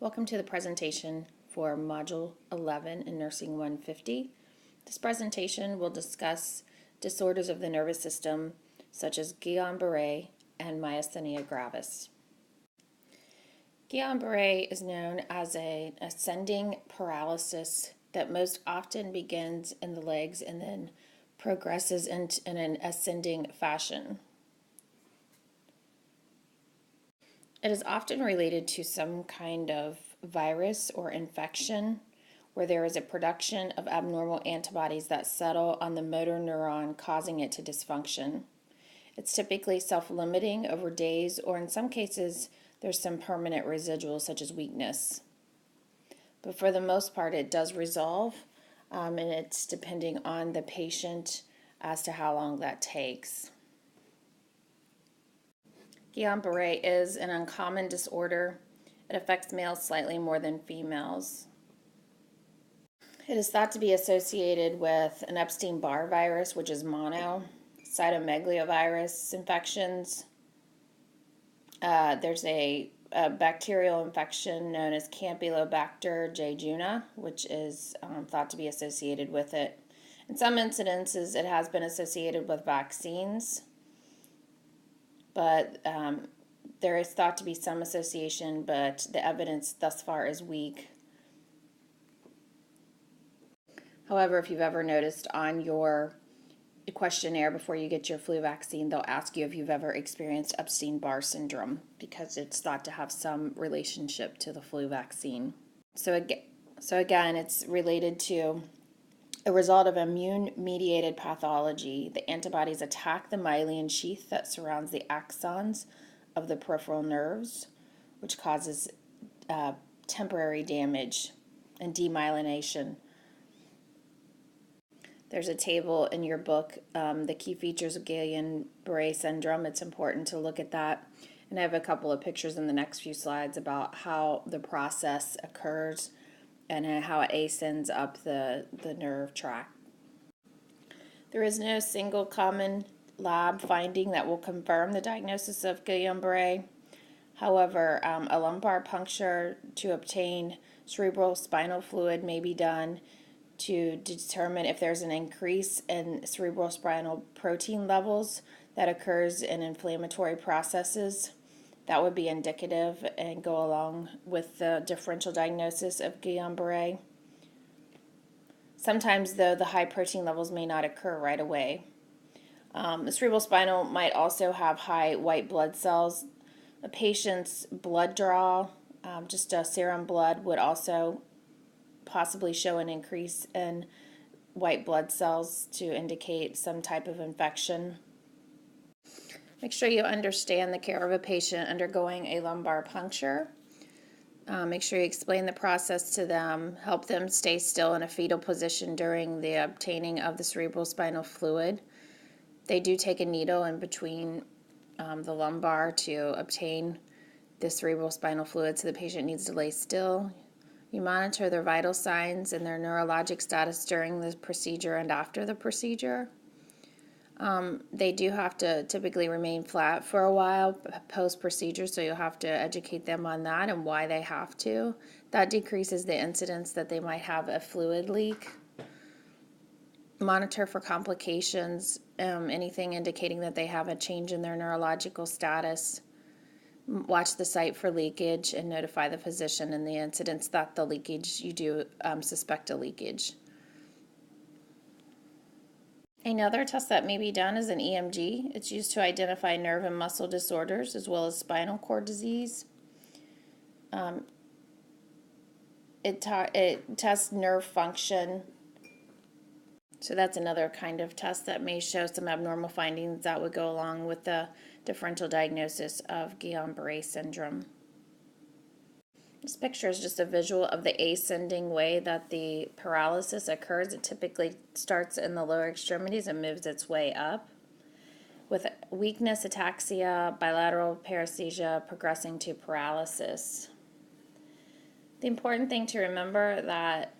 Welcome to the presentation for Module 11 in Nursing 150. This presentation will discuss disorders of the nervous system such as Gyan Barret and Myasthenia Gravis. Gyan Barret is known as an ascending paralysis that most often begins in the legs and then progresses in an ascending fashion. It is often related to some kind of virus or infection where there is a production of abnormal antibodies that settle on the motor neuron, causing it to dysfunction. It's typically self-limiting over days, or in some cases, there's some permanent residual such as weakness. But for the most part, it does resolve, and it's depending on the patient as to how long that takes. Gyan Barret is an uncommon disorder. It affects males slightly more than females. It is thought to be associated with an Epstein-Barr virus, which is mono, cytomegalovirus infections. There's a bacterial infection known as Campylobacter jejuni, which is thought to be associated with it. In some incidences, it has been associated with vaccines, but there is thought to be some association, but the evidence thus far is weak. However, if you've ever noticed on your questionnaire before you get your flu vaccine, they'll ask you if you've ever experienced Epstein-Barr syndrome, because it's thought to have some relationship to the flu vaccine. So again, it's related to a result of immune-mediated pathology. The antibodies attack the myelin sheath that surrounds the axons of the peripheral nerves, which causes temporary damage and demyelination. There's a table in your book, the key features of Gyan Barret syndrome. It's important to look at that. And I have a couple of pictures in the next few slides about how the process occurs and how it ascends up the nerve tract. There is no single common lab finding that will confirm the diagnosis of Gyan Barret. However, a lumbar puncture to obtain cerebral spinal fluid may be done to determine if there's an increase in cerebral spinal protein levels that occurs in inflammatory processes. That would be indicative and go along with the differential diagnosis of Gyan Barret. Sometimes, though, the high protein levels may not occur right away. The cerebral spinal might also have high white blood cells. A patient's blood draw, just a serum blood, would also possibly show an increase in white blood cells to indicate some type of infection. Make sure you understand the care of a patient undergoing a lumbar puncture. Make sure you explain the process to them, help them stay still in a fetal position during the obtaining of the cerebral spinal fluid. They do take a needle in between the lumbar to obtain the cerebral spinal fluid, so the patient needs to lay still. You monitor their vital signs and their neurologic status during the procedure and after the procedure. They do have to typically remain flat for a while post-procedure, so you'll have to educate them on that and why they have to. That decreases the incidence that they might have a fluid leak. Monitor for complications, anything indicating that they have a change in their neurological status. Watch the site for leakage and notify the physician in the incidents that the leakage, you do suspect a leakage. Another test that may be done is an EMG. It's used to identify nerve and muscle disorders as well as spinal cord disease. It tests nerve function. So that's another kind of test that may show some abnormal findings that would go along with the differential diagnosis of Gyan Barret syndrome. This picture is just a visual of the ascending way that the paralysis occurs. It typically starts in the lower extremities and moves its way up, with weakness, ataxia, bilateral paresthesia, progressing to paralysis. The important thing to remember that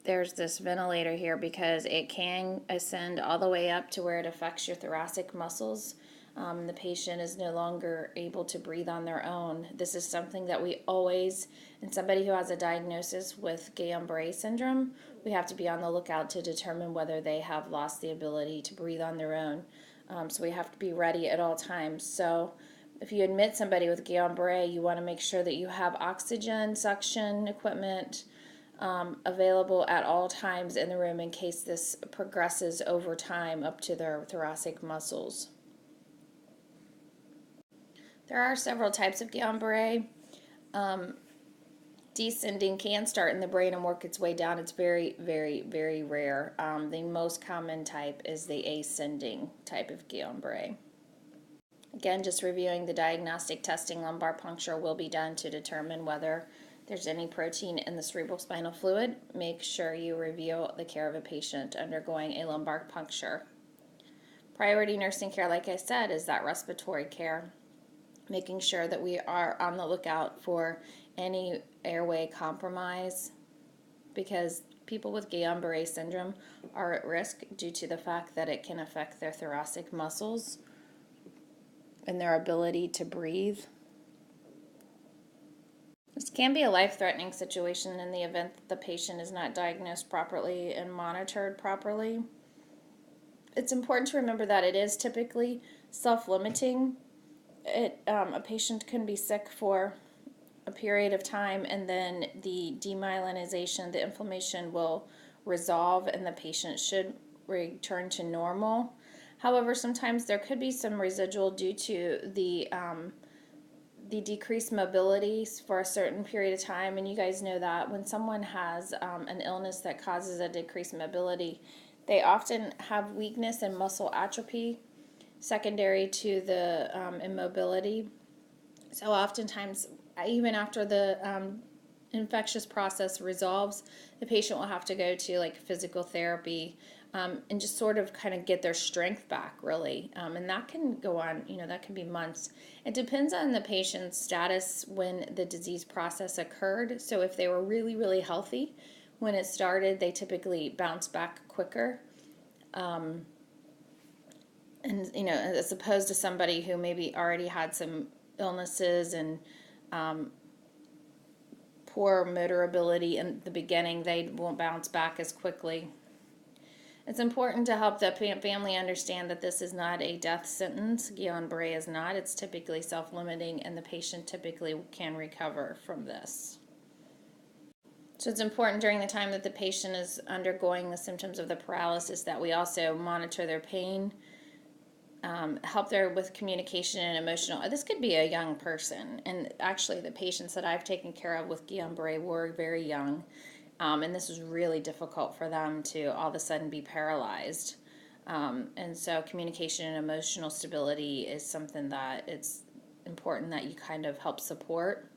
there's this ventilator here because it can ascend all the way up to where it affects your thoracic muscles. The patient is no longer able to breathe on their own. This is something that we always, in somebody who has a diagnosis with Gyan Barret syndrome, we have to be on the lookout to determine whether they have lost the ability to breathe on their own. So we have to be ready at all times. So if you admit somebody with Gyan Barret, you want to make sure that you have oxygen suction equipment available at all times in the room in case this progresses over time up to their thoracic muscles. There are several types of Gyan Barret. Descending can start in the brain and work its way down. It's very, very, very rare. The most common type is the ascending type of Gyan Barret. Again, just reviewing the diagnostic testing, lumbar puncture will be done to determine whether there's any protein in the cerebral spinal fluid. Make sure you review the care of a patient undergoing a lumbar puncture. Priority nursing care, like I said, is that respiratory care, making sure that we are on the lookout for any airway compromise, because people with Gyan Barret syndrome are at risk due to the fact that it can affect their thoracic muscles and their ability to breathe. This can be a life-threatening situation in the event that the patient is not diagnosed properly and monitored properly. It's important to remember that it is typically self-limiting. A patient can be sick for a period of time, and then the demyelinization, the inflammation will resolve, and the patient should return to normal. However, sometimes there could be some residual due to the decreased mobility for a certain period of time, and you guys know that when someone has an illness that causes a decreased mobility, they often have weakness and muscle atrophy secondary to the immobility. So oftentimes, even after the infectious process resolves, the patient will have to go to like physical therapy and just sort of kind of get their strength back, really. And that can go on, that can be months. It depends on the patient's status when the disease process occurred. So if they were really, really healthy when it started, they typically bounce back quicker. And, as opposed to somebody who maybe already had some illnesses and poor motor ability in the beginning, they won't bounce back as quickly. It's important to help the family understand that this is not a death sentence. Gyan Barret is not. It's typically self-limiting, and the patient typically can recover from this. So it's important during the time that the patient is undergoing the symptoms of the paralysis that we also monitor their pain, help there with communication and emotional. This could be a young person, and actually the patients that I've taken care of with Gyan Barret were very young, and this was really difficult for them to all of a sudden be paralyzed. And so communication and emotional stability is something that it's important that you kind of help support.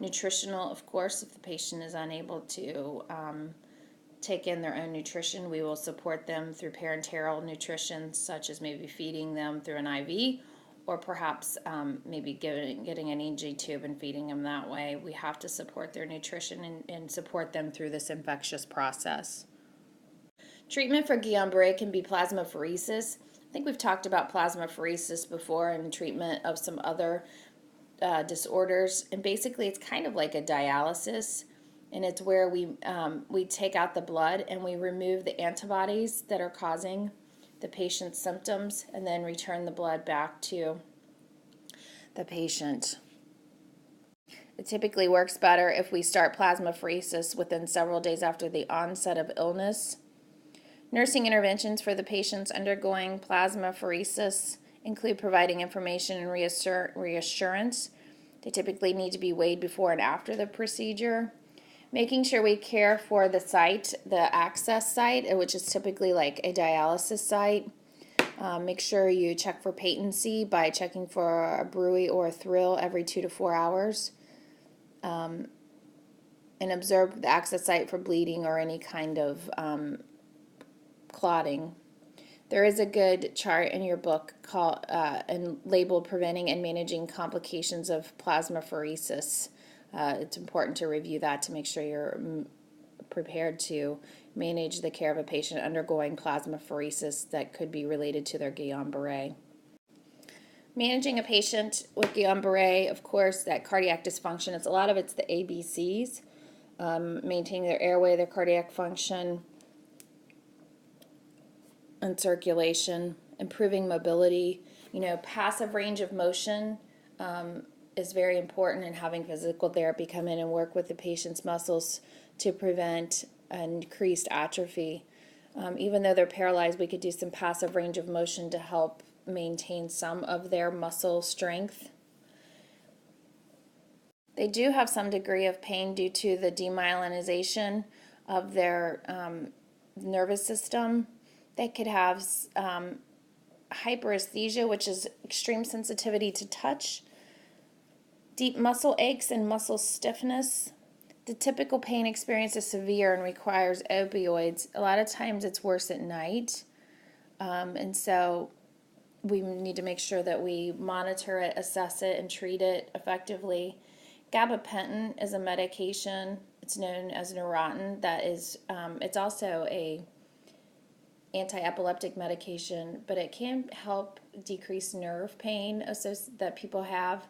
Nutritional, of course, if the patient is unable to take in their own nutrition, we will support them through parenteral nutrition, such as maybe feeding them through an IV, or perhaps maybe getting an EG tube and feeding them that way. We have to support their nutrition and support them through this infectious process. Treatment for Gyan Barret can be plasmapheresis. I think we've talked about plasmapheresis before and treatment of some other disorders, and basically it's kind of like a dialysis, and it's where we take out the blood and we remove the antibodies that are causing the patient's symptoms and then return the blood back to the patient. It typically works better if we start plasmapheresis within several days after the onset of illness. Nursing interventions for the patients undergoing plasmapheresis include providing information and reassurance. They typically need to be weighed before and after the procedure. Making sure we care for the site, the access site, which is typically like a dialysis site. Make sure you check for patency by checking for a bruit or a thrill every 2 to 4 hours. And observe the access site for bleeding or any kind of clotting. There is a good chart in your book called and labeled Preventing and Managing Complications of Plasmapheresis. It's important to review that to make sure you're prepared to manage the care of a patient undergoing plasmapheresis that could be related to their Gyan Barret. Managing a patient with Gyan Barret, of course, that cardiac dysfunction, a lot of it's the ABCs, maintaining their airway, their cardiac function, and circulation, improving mobility. Passive range of motion is very important, in having physical therapy come in and work with the patient's muscles to prevent increased atrophy. Even though they're paralyzed, we could do some passive range of motion to help maintain some of their muscle strength. They do have some degree of pain due to the demyelinization of their nervous system. They could have hyperesthesia, which is extreme sensitivity to touch, deep muscle aches and muscle stiffness. The typical pain experience is severe and requires opioids. A lot of times it's worse at night, and so we need to make sure that we monitor it, assess it, and treat it effectively. Gabapentin is a medication. It's known as Neurontin. That is, it's also a anti-epileptic medication, but it can help decrease nerve pain that people have.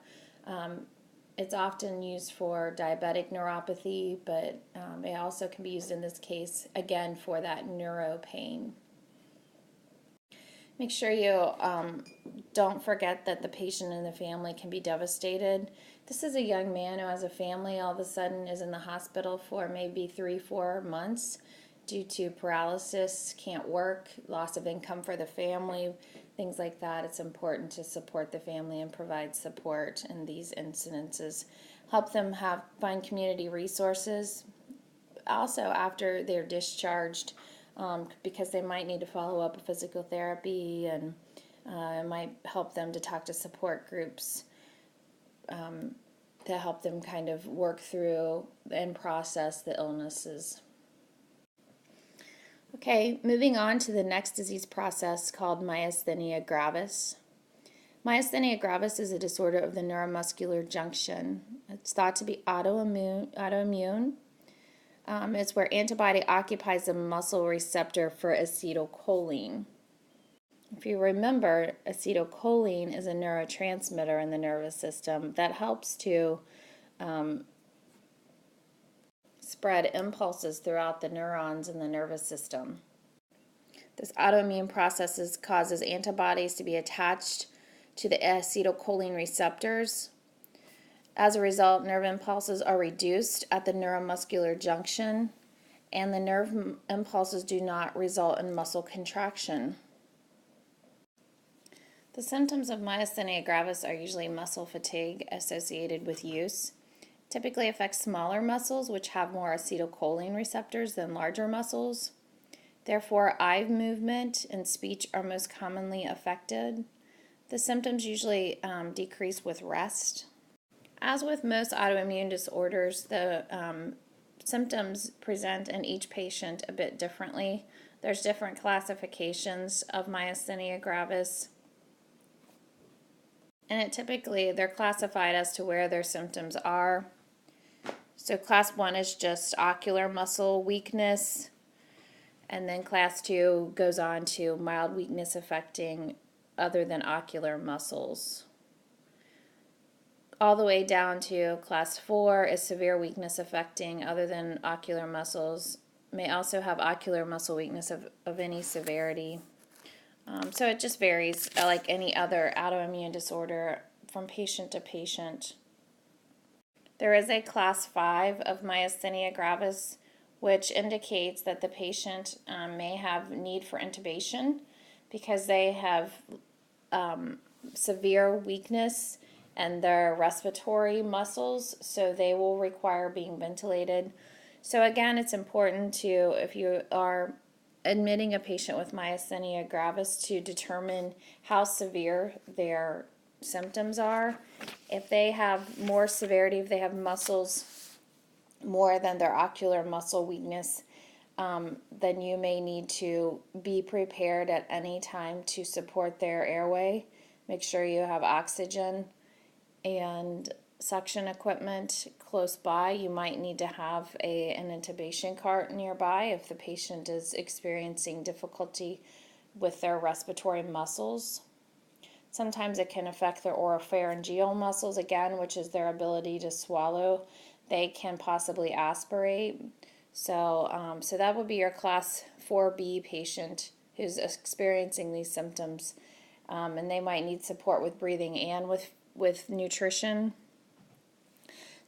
It's often used for diabetic neuropathy, but it also can be used in this case, again, for that neuro pain. Make sure you don't forget that the patient and the family can be devastated. This is a young man who has a family, all of a sudden is in the hospital for maybe 3-4 months due to paralysis, can't work, loss of income for the family, things like that. It's important to support the family and provide support in these incidences. Help them find community resources. Also, after they're discharged, because they might need to follow up with physical therapy, and it might help them to talk to support groups to help them kind of work through and process the illnesses. Okay, moving on to the next disease process called myasthenia gravis. Myasthenia gravis is a disorder of the neuromuscular junction. It's thought to be autoimmune. It's where antibody occupies the muscle receptor for acetylcholine. If you remember, acetylcholine is a neurotransmitter in the nervous system that helps to spread impulses throughout the neurons in the nervous system. This autoimmune process causes antibodies to be attached to the acetylcholine receptors. As a result, nerve impulses are reduced at the neuromuscular junction, and the nerve impulses do not result in muscle contraction. The symptoms of myasthenia gravis are usually muscle fatigue associated with use. Typically affects smaller muscles, which have more acetylcholine receptors than larger muscles. Therefore, eye movement and speech are most commonly affected. The symptoms usually decrease with rest. As with most autoimmune disorders, the symptoms present in each patient a bit differently. There's different classifications of myasthenia gravis, and they're classified as to where their symptoms are. So class 1 is just ocular muscle weakness, and then class 2 goes on to mild weakness affecting other than ocular muscles. All the way down to class 4 is severe weakness affecting other than ocular muscles, may also have ocular muscle weakness of any severity. So it just varies, like any other autoimmune disorder, from patient to patient. There is a class 5 of myasthenia gravis, which indicates that the patient may have need for intubation because they have severe weakness in their respiratory muscles, so they will require being ventilated. So again, it's important to, if you are admitting a patient with myasthenia gravis, to determine how severe their symptoms are. If they have more severity, if they have muscles more than their ocular muscle weakness, then you may need to be prepared at any time to support their airway. Make sure you have oxygen and suction equipment close by. You might need to have an intubation cart nearby if the patient is experiencing difficulty with their respiratory muscles. Sometimes it can affect their oropharyngeal muscles again, which is their ability to swallow. They can possibly aspirate. So that would be your class 4B patient who's experiencing these symptoms. And they might need support with breathing and with nutrition.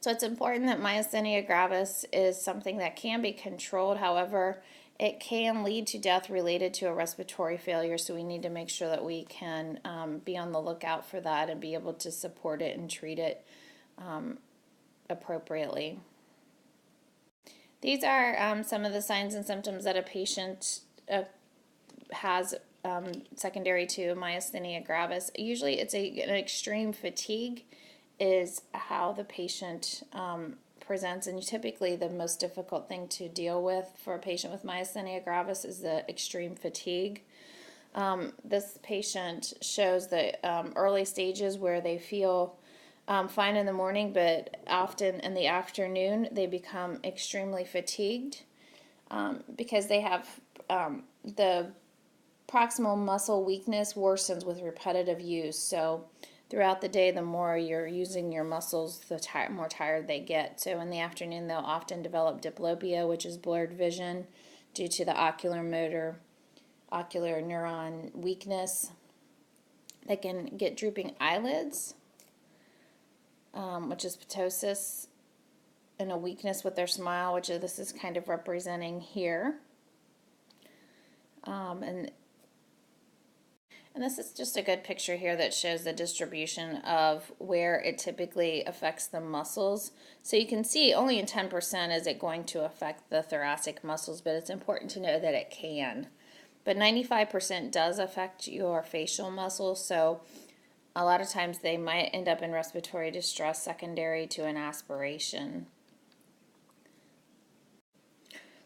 So it's important that myasthenia gravis is something that can be controlled. However, it can lead to death related to a respiratory failure, so we need to make sure that we can be on the lookout for that and be able to support it and treat it appropriately. These are some of the signs and symptoms that a patient has secondary to myasthenia gravis. Usually it's an extreme fatigue is how the patient presents, and typically the most difficult thing to deal with for a patient with myasthenia gravis is the extreme fatigue. This patient shows the early stages where they feel fine in the morning, but often in the afternoon they become extremely fatigued because they have the proximal muscle weakness worsens with repetitive use. So throughout the day, the more you're using your muscles, the more tired they get. So in the afternoon, they'll often develop diplopia, which is blurred vision due to the ocular neuron weakness. They can get drooping eyelids, which is ptosis, and a weakness with their smile, which this is kind of representing here. And this is just a good picture here that shows the distribution of where it typically affects the muscles. So you can see only in 10% is it going to affect the thoracic muscles, but it's important to know that it can. But 95% does affect your facial muscles, so a lot of times they might end up in respiratory distress secondary to an aspiration.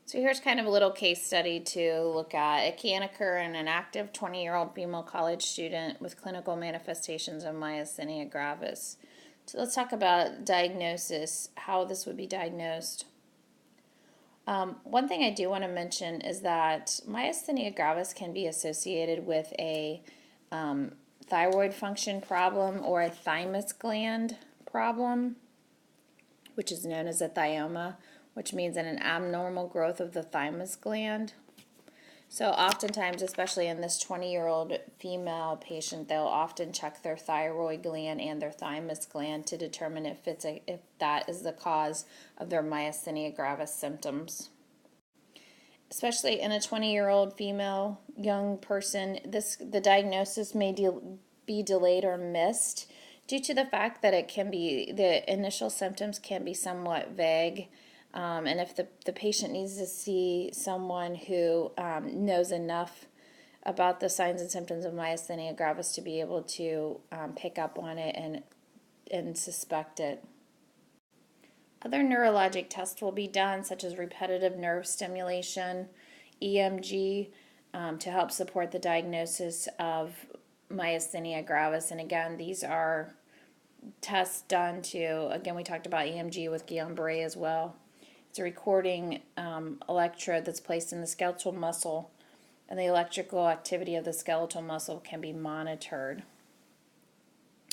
So here's kind of a little case study to look at. It can occur in an active 20-year-old female college student with clinical manifestations of myasthenia gravis. So let's talk about diagnosis, how this would be diagnosed. One thing I do want to mention is that myasthenia gravis can be associated with a thyroid function problem or a thymus gland problem, which is known as a thioma, which means an abnormal growth of the thymus gland. So oftentimes, especially in this 20-year-old female patient, they'll often check their thyroid gland and their thymus gland to determine if that is the cause of their myasthenia gravis symptoms. Especially in a 20-year-old female young person, the diagnosis may be delayed or missed due to the fact that the initial symptoms can be somewhat vague. And if the patient needs to see someone who knows enough about the signs and symptoms of myasthenia gravis to be able to pick up on it and suspect it. Other neurologic tests will be done, such as repetitive nerve stimulation, EMG, to help support the diagnosis of myasthenia gravis. And again, these are tests done again, we talked about EMG with Gyan Barret as well. It's a recording electrode that's placed in the skeletal muscle, and the electrical activity of the skeletal muscle can be monitored.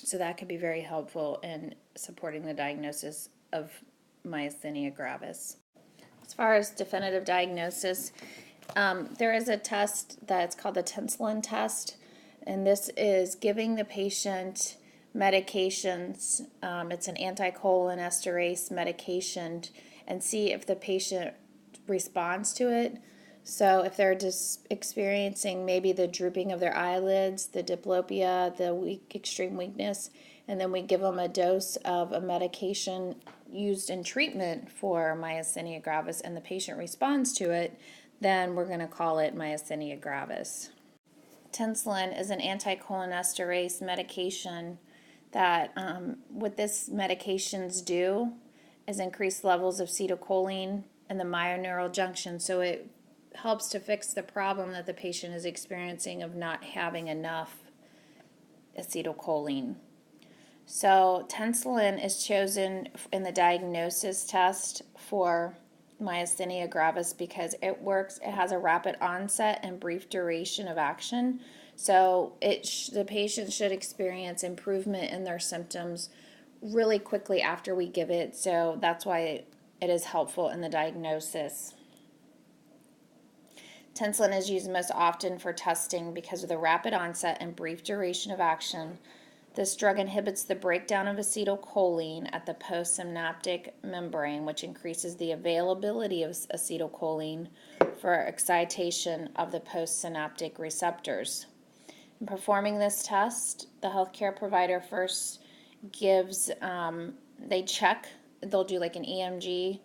So that could be very helpful in supporting the diagnosis of myasthenia gravis. As far as definitive diagnosis, there is a test that's called the Tinslin test, and this is giving the patient medications. It's an anticholinesterase medication, and see if the patient responds to it. So if they're just experiencing maybe the drooping of their eyelids, the diplopia, the extreme weakness, and then we give them a dose of a medication used in treatment for myasthenia gravis and the patient responds to it, then we're going to call it myasthenia gravis. Tinslin is an anticholinesterase medication that what this medications do is increase levels of acetylcholine in the myoneural junction, so it helps to fix the problem that the patient is experiencing of not having enough acetylcholine. So Tinslin is chosen in the diagnosis test for myasthenia gravis because it has a rapid onset and brief duration of action. So the patient should experience improvement in their symptoms really quickly after we give it. So that's why it is helpful in the diagnosis. Tensilin is used most often for testing because of the rapid onset and brief duration of action. This drug inhibits the breakdown of acetylcholine at the postsynaptic membrane, which increases the availability of acetylcholine for excitation of the postsynaptic receptors. In performing this test, the healthcare provider first gives, they'll do like an EMG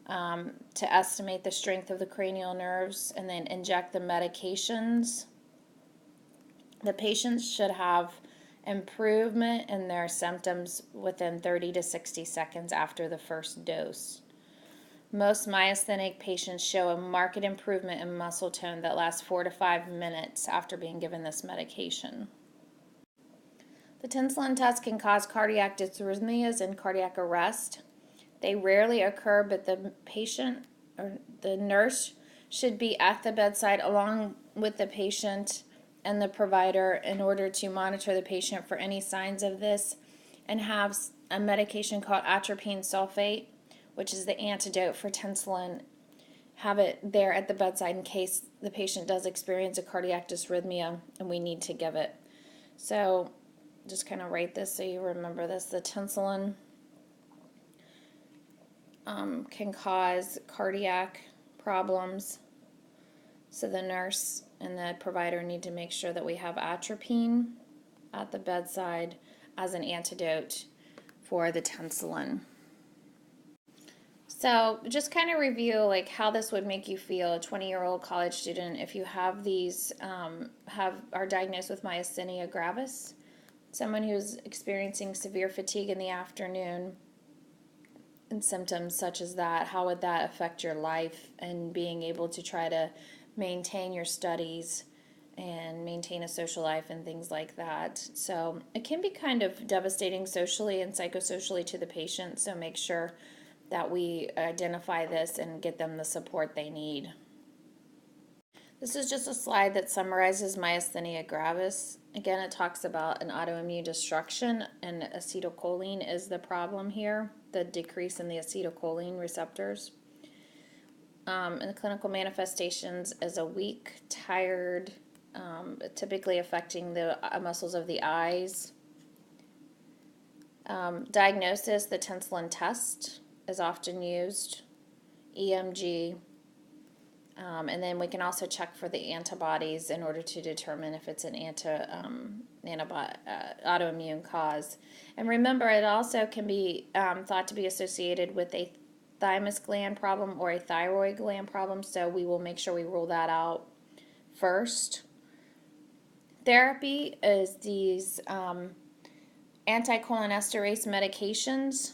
to estimate the strength of the cranial nerves and then inject the medications. The patients should have improvement in their symptoms within 30 to 60 seconds after the first dose. Most myasthenic patients show a marked improvement in muscle tone that lasts 4 to 5 minutes after being given this medication. The Tensilin test can cause cardiac dysrhythmias and cardiac arrest. They rarely occur, but the patient or the nurse should be at the bedside along with the patient and the provider in order to monitor the patient for any signs of this, and have a medication called atropine sulfate, which is the antidote for Tensilin. Have it there at the bedside in case the patient does experience a cardiac dysrhythmia and we need to give it. So just kind of write this so you remember this. The Tensilin can cause cardiac problems. So the nurse and the provider need to make sure that we have atropine at the bedside as an antidote for the Tensilin. So just kind of review like how this would make you feel, a 20-year-old college student, if you have these, are diagnosed with myasthenia gravis, someone who's experiencing severe fatigue in the afternoon and symptoms such as that. How would that affect your life and being able to try to maintain your studies and maintain a social life and things like that? So it can be kind of devastating socially and psychosocially to the patient, so make sure that we identify this and get them the support they need. This is just a slide that summarizes myasthenia gravis. Again, it talks about an autoimmune destruction, and acetylcholine is the problem here, the decrease in the acetylcholine receptors. And the clinical manifestations is a weak, tired, typically affecting the muscles of the eyes. Diagnosis, the Tensilin test is often used, EMG, and then we can also check for the antibodies in order to determine if it's an autoimmune cause. And remember, it also can be thought to be associated with a thymus gland problem or a thyroid gland problem, so we will make sure we rule that out first. Therapy is these anticholinesterase medications.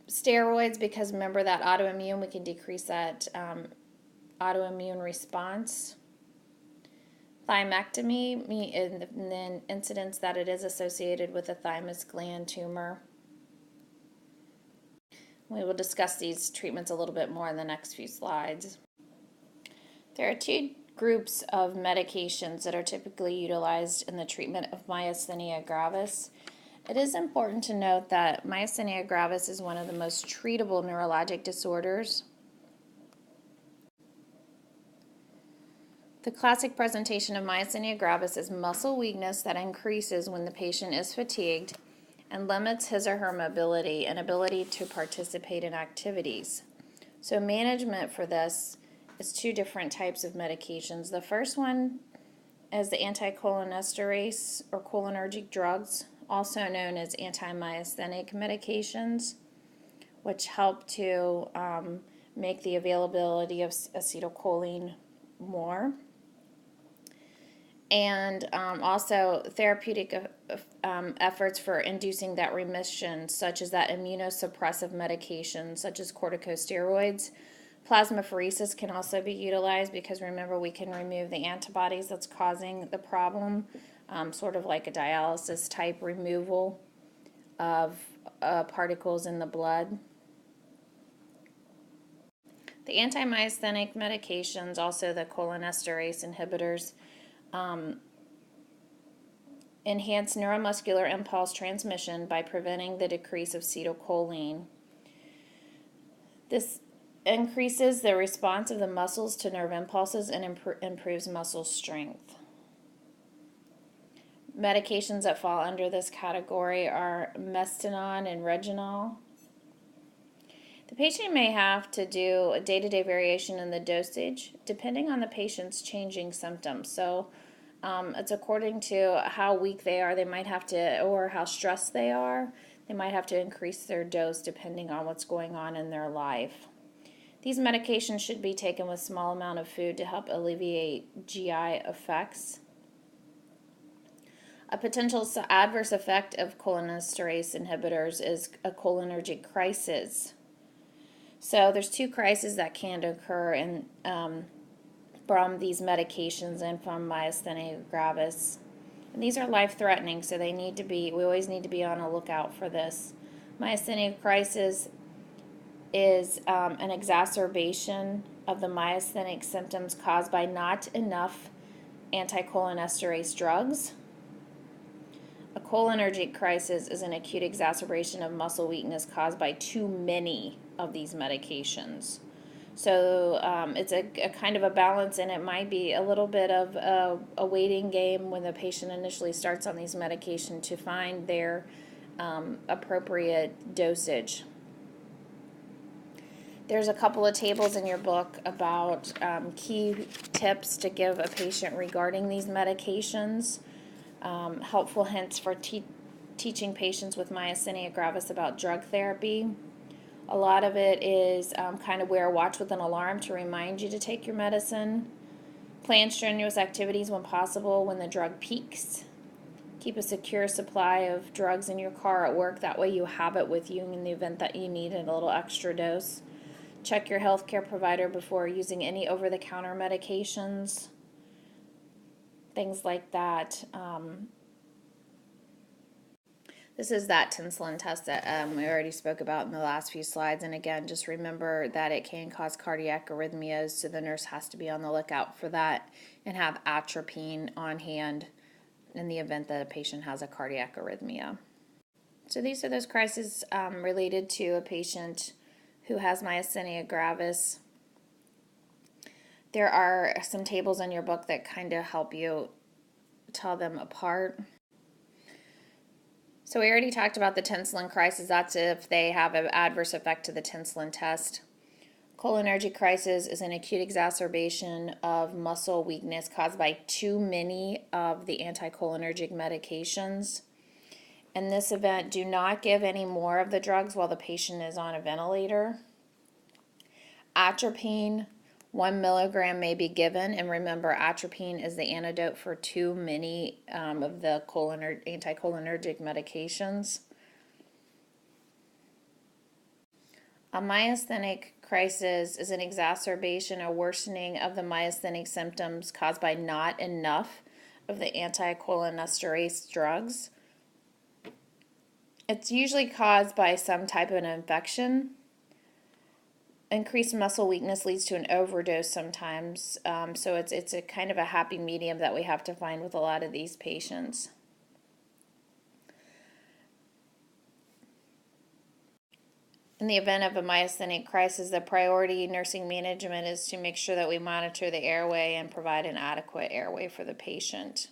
Steroids, because remember that autoimmune, we can decrease that autoimmune response. Thymectomy, and then incidence that it is associated with a thymus gland tumor. We will discuss these treatments a little bit more in the next few slides. There are two groups of medications that are typically utilized in the treatment of myasthenia gravis. It is important to note that myasthenia gravis is one of the most treatable neurologic disorders. The classic presentation of myasthenia gravis is muscle weakness that increases when the patient is fatigued and limits his or her mobility and ability to participate in activities. So management for this is two different types of medications. The first one is the anticholinesterase or cholinergic drugs, also known as anti-myasthenic medications, which help to make the availability of acetylcholine more. And also therapeutic efforts for inducing that remission, such as that immunosuppressive medication, such as corticosteroids. Plasmapheresis can also be utilized because remember we can remove the antibodies that's causing the problem, sort of like a dialysis type removal of particles in the blood. The anti-myasthenic medications, also the cholinesterase inhibitors, enhance neuromuscular impulse transmission by preventing the decrease of acetylcholine. This increases the response of the muscles to nerve impulses and improves muscle strength. Medications that fall under this category are mestinon and reginol. The patient may have to do a day-to-day variation in the dosage depending on the patient's changing symptoms. So it's according to how weak they are, they might have to, or how stressed they are, they might have to increase their dose depending on what's going on in their life. These medications should be taken with small amount of food to help alleviate GI effects. A potential adverse effect of cholinesterase inhibitors is a cholinergic crisis. So there's two crises that can occur from these medications and from myasthenia gravis. And these are life-threatening, so we always need to be on a lookout for this. Myasthenia crisis is an exacerbation of the myasthenic symptoms caused by not enough anticholinesterase drugs. A cholinergic crisis is an acute exacerbation of muscle weakness caused by too many of these medications. So it's a kind of a balance, and it might be a little bit of a waiting game when the patient initially starts on these medications to find their appropriate dosage. There's a couple of tables in your book about key tips to give a patient regarding these medications. Helpful hints for teaching patients with myasthenia gravis about drug therapy. A lot of it is kind of wear a watch with an alarm to remind you to take your medicine. Plan strenuous activities when possible when the drug peaks. Keep a secure supply of drugs in your car at work. That way you have it with you in the event that you need a little extra dose. Check your healthcare provider before using any over-the-counter medications. Things like that. This is that Tinslin test that we already spoke about in the last few slides. And again, just remember that it can cause cardiac arrhythmias, so the nurse has to be on the lookout for that and have atropine on hand in the event that a patient has a cardiac arrhythmia. So these are those crises related to a patient who has myasthenia gravis. There are some tables in your book that kind of help you tell them apart. So we already talked about the Tinslin crisis. That's if they have an adverse effect to the Tinslin test. Cholinergic crisis is an acute exacerbation of muscle weakness caused by too many of the anticholinergic medications. In this event, do not give any more of the drugs while the patient is on a ventilator. Atropine, 1 milligram may be given, and remember, atropine is the antidote for too many of the anticholinergic medications. A myasthenic crisis is an exacerbation or worsening of the myasthenic symptoms caused by not enough of the anticholinesterase drugs. It's usually caused by some type of an infection. Increased muscle weakness leads to an overdose sometimes, so it's a kind of a happy medium that we have to find with a lot of these patients. In the event of a myasthenic crisis, the priority nursing management is to make sure that we monitor the airway and provide an adequate airway for the patient.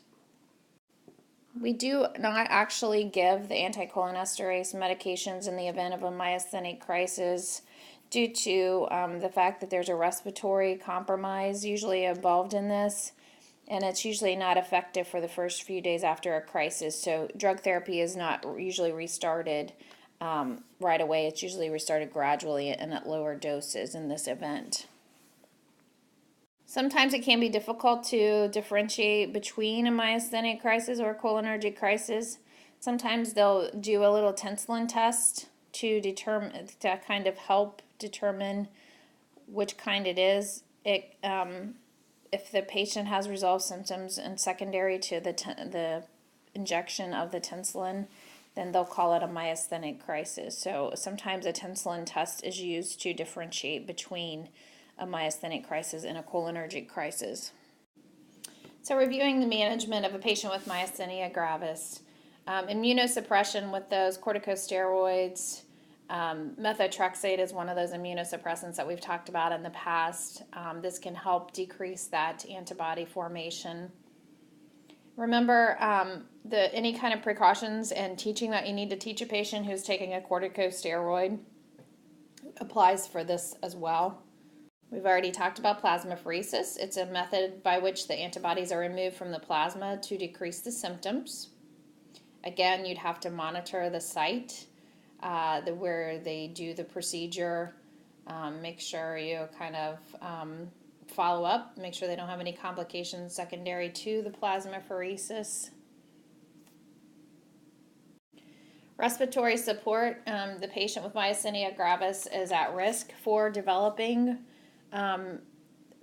We do not actually give the anticholinesterase medications in the event of a myasthenic crisis due to the fact that there's a respiratory compromise usually involved in this, and it's usually not effective for the first few days after a crisis. So drug therapy is not usually restarted right away. It's usually restarted gradually and at lower doses in this event. Sometimes it can be difficult to differentiate between a myasthenic crisis or a cholinergic crisis. Sometimes they'll do a little Tinslin test to kind of help determine which kind it is. If the patient has resolved symptoms and secondary to the injection of the Tinslin, then they'll call it a myasthenic crisis. So sometimes a Tinslin test is used to differentiate between a myasthenic crisis and a cholinergic crisis. So reviewing the management of a patient with myasthenia gravis, immunosuppression with those corticosteroids, methotrexate is one of those immunosuppressants that we've talked about in the past. This can help decrease that antibody formation. Remember any kind of precautions and teaching that you need to teach a patient who's taking a corticosteroid applies for this as well. We've already talked about plasmapheresis. It's a method by which the antibodies are removed from the plasma to decrease the symptoms. Again, you'd have to monitor the site where they do the procedure. Make sure you kind of follow up, make sure they don't have any complications secondary to the plasmapheresis. Respiratory support. The patient with myasthenia gravis is at risk for developing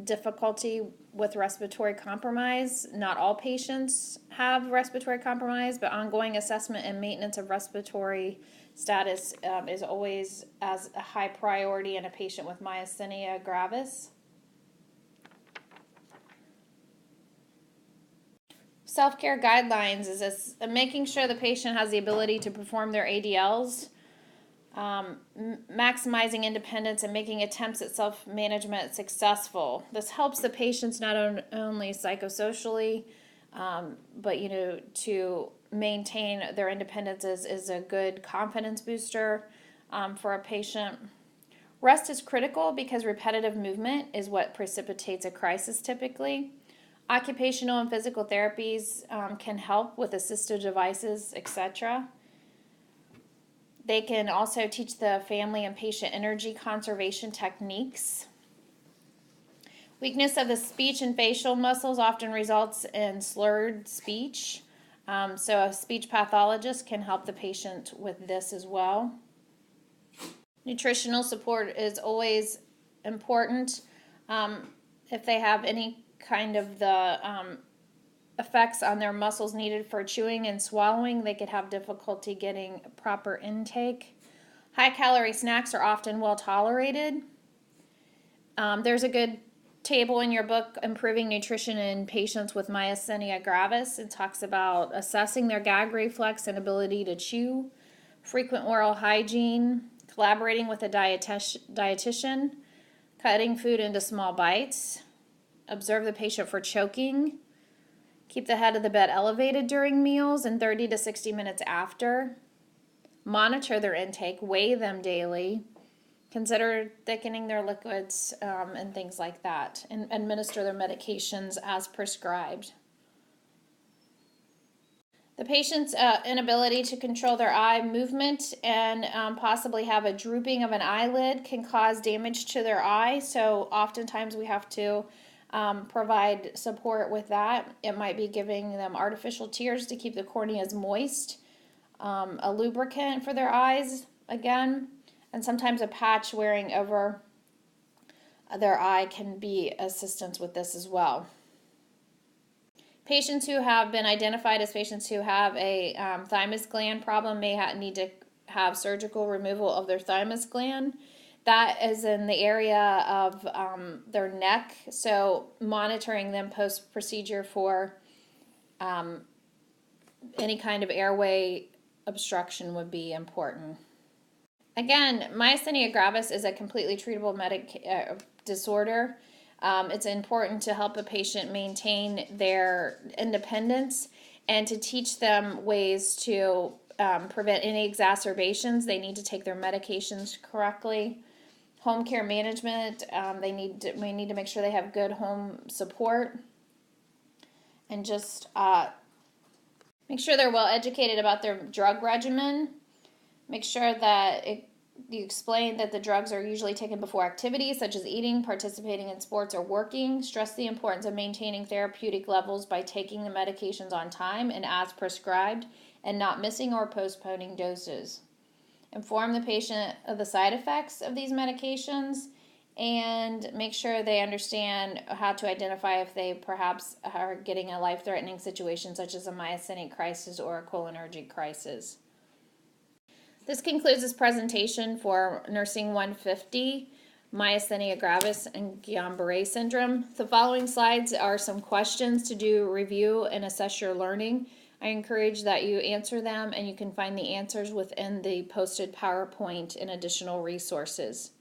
difficulty with respiratory compromise. Not all patients have respiratory compromise, but ongoing assessment and maintenance of respiratory status is always as a high priority in a patient with myasthenia gravis. Self-care guidelines is this, making sure the patient has the ability to perform their ADLs, maximizing independence and making attempts at self-management successful. This helps the patients not only psychosocially, but to maintain their independence is a good confidence booster for a patient. Rest is critical because repetitive movement is what precipitates a crisis typically. Occupational and physical therapies can help with assistive devices, etc. They can also teach the family and patient energy conservation techniques. Weakness of the speech and facial muscles often results in slurred speech. So a speech pathologist can help the patient with this as well. Nutritional support is always important. If they have any kind of the effects on their muscles needed for chewing and swallowing, they could have difficulty getting proper intake. High-calorie snacks are often well tolerated. There's a good table in your book, Improving Nutrition in Patients with Myasthenia Gravis. It talks about assessing their gag reflex and ability to chew, frequent oral hygiene, collaborating with a dietitian, cutting food into small bites, observe the patient for choking, keep the head of the bed elevated during meals and 30 to 60 minutes after, monitor their intake, weigh them daily, consider thickening their liquids and things like that, and administer their medications as prescribed. The patient's inability to control their eye movement and possibly have a drooping of an eyelid can cause damage to their eye, so oftentimes we have to provide support with that. It might be giving them artificial tears to keep the corneas moist, a lubricant for their eyes, again, and sometimes a patch wearing over their eye can be assistance with this as well. Patients who have been identified as patients who have a thymus gland problem may need to have surgical removal of their thymus gland. That is in the area of their neck, so monitoring them post-procedure for any kind of airway obstruction would be important. Again, myasthenia gravis is a completely treatable disorder. It's important to help a patient maintain their independence and to teach them ways to prevent any exacerbations. They need to take their medications correctly. Home care management, we need to make sure they have good home support, and just make sure they're well educated about their drug regimen. Make sure that you explain that the drugs are usually taken before activities such as eating, participating in sports, or working. Stress the importance of maintaining therapeutic levels by taking the medications on time and as prescribed, and not missing or postponing doses. Inform the patient of the side effects of these medications and make sure they understand how to identify if they perhaps are getting a life-threatening situation such as a myasthenic crisis or a cholinergic crisis. This concludes this presentation for Nursing 150. Myasthenia gravis and Gyan Barret syndrome. The following slides are some questions to do review and assess your learning. I encourage that you answer them, and you can find the answers within the posted PowerPoint and additional resources.